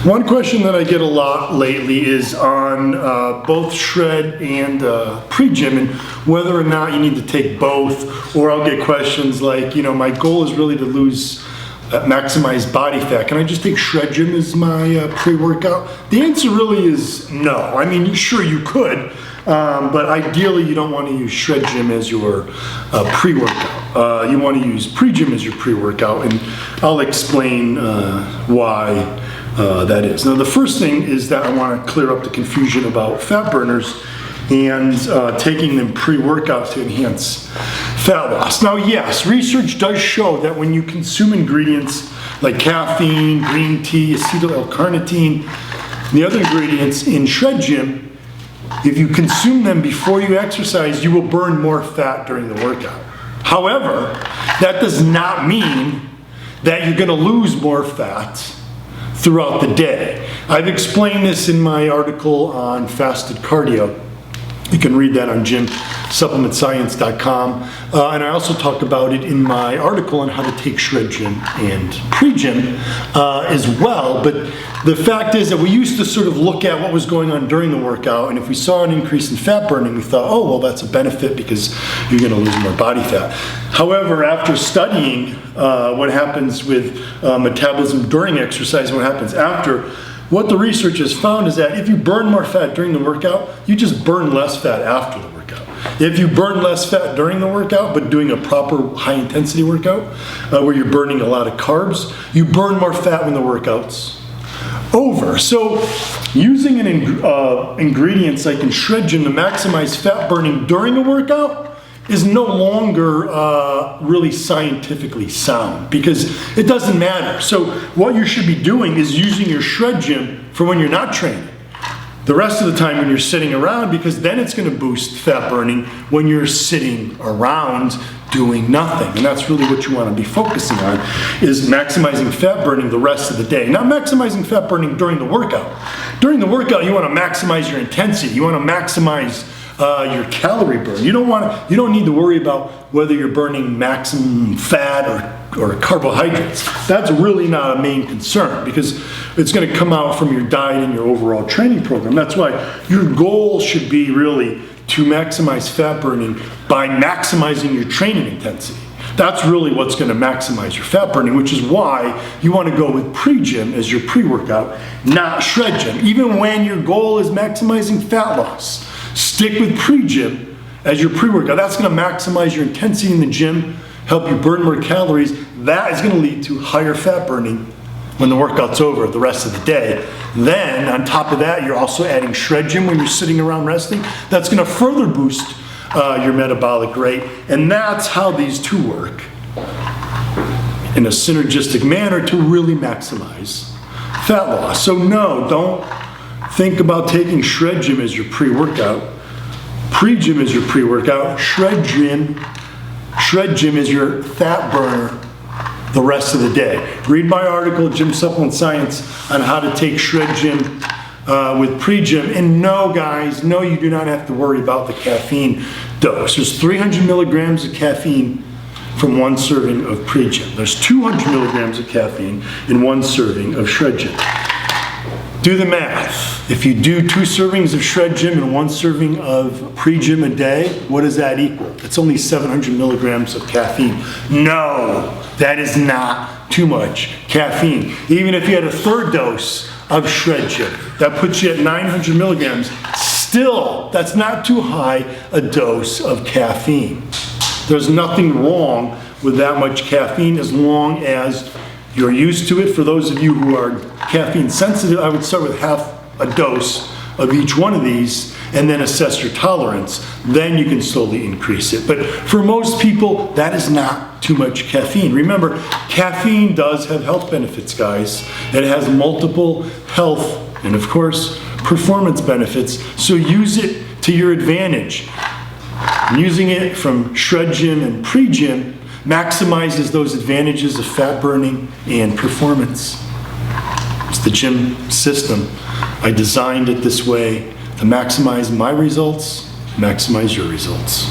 One question that I get a lot lately is on both Shred and Pre JYM, and whether or not you need to take both. Or I'll get questions like, you know, my goal is really to lose, maximize body fat. Can I just take Shred JYM as my pre-workout? The answer really is no. I mean, sure you could, but ideally you don't want to use Shred JYM as your pre-workout. You want to use Pre JYM as your pre-workout, and I'll explain why that is. Now, the first thing is that I want to clear up the confusion about fat burners and taking them pre-workout to enhance fat loss. Now, yes, research does show that when you consume ingredients like caffeine, green tea, acetyl L-carnitine, the other ingredients in Shred JYM, if you consume them before you exercise, you will burn more fat during the workout. However, that does not mean that you're going to lose more fat throughout the day. I've explained this in my article on fasted cardio. You can read that on gymsupplementscience.com. And I also talk about it in my article on how to take Shred JYM and Pre JYM as well. But the fact is that we used to sort of look at what was going on during the workout, and if we saw an increase in fat burning, we thought, oh, well, that's a benefit because you're going to lose more body fat. However, after studying what happens with metabolism during exercise, what happens after, what the research has found is that if you burn more fat during the workout, you just burn less fat after the workout. If you burn less fat during the workout, but doing a proper high-intensity workout, where you're burning a lot of carbs, you burn more fat when the workout's over. So using ingredients like in Shred JYM to maximize fat burning during a workout is no longer really scientifically sound, because it doesn't matter. So what you should be doing is using your Shred JYM for when you're not training. The rest of the time when you're sitting around, because then it's going to boost fat burning when you're sitting around doing nothing. And that's really what you want to be focusing on, is maximizing fat burning the rest of the day. Not maximizing fat burning during the workout. During the workout, you want to maximize your intensity. You want to maximize your calorie burn. You don't need to worry about whether you're burning maximum fat or carbohydrates. That's really not a main concern, because it's going to come out from your diet and your overall training program. That's why your goal should be really to maximize fat burning by maximizing your training intensity. That's really what's going to maximize your fat burning, which is why you want to go with Pre JYM as your pre-workout, not Shred JYM. Even when your goal is maximizing fat loss, stick with Pre JYM as your pre-workout. That's going to maximize your intensity in the gym, help you burn more calories. That is going to lead to higher fat burning when the workout's over the rest of the day. Then, on top of that, you're also adding Shred JYM when you're sitting around resting. That's going to further boost your metabolic rate. And that's how these two work in a synergistic manner to really maximize fat loss. So no, don't think about taking Shred JYM as your pre-workout. Pre JYM is your pre-workout. Shred JYM is your fat burner the rest of the day. Read my article at Gym Supplement Science on how to take Shred JYM with Pre JYM. And no, guys, no, you do not have to worry about the caffeine dose. There's 300 milligrams of caffeine from one serving of Pre JYM. There's 200 milligrams of caffeine in one serving of Shred JYM. Do the math. If you do 2 servings of Shred JYM and 1 serving of Pre JYM a day, what does that equal? It's only 700 milligrams of caffeine. No, that is not too much caffeine. Even if you had a 3rd dose of Shred JYM, that puts you at 900 milligrams. Still, that's not too high a dose of caffeine. There's nothing wrong with that much caffeine as long as you're used to it. For those of you who are caffeine sensitive, I would start with half a dose of each one of these and then assess your tolerance. Then you can slowly increase it. But for most people, that is not too much caffeine. Remember, caffeine does have health benefits, guys. It has multiple health and, of course, performance benefits. So use it to your advantage. Using it from Shred JYM and Pre JYM maximizes those advantages of fat burning and performance. It's the gym system. I designed it this way to maximize my results, maximize your results.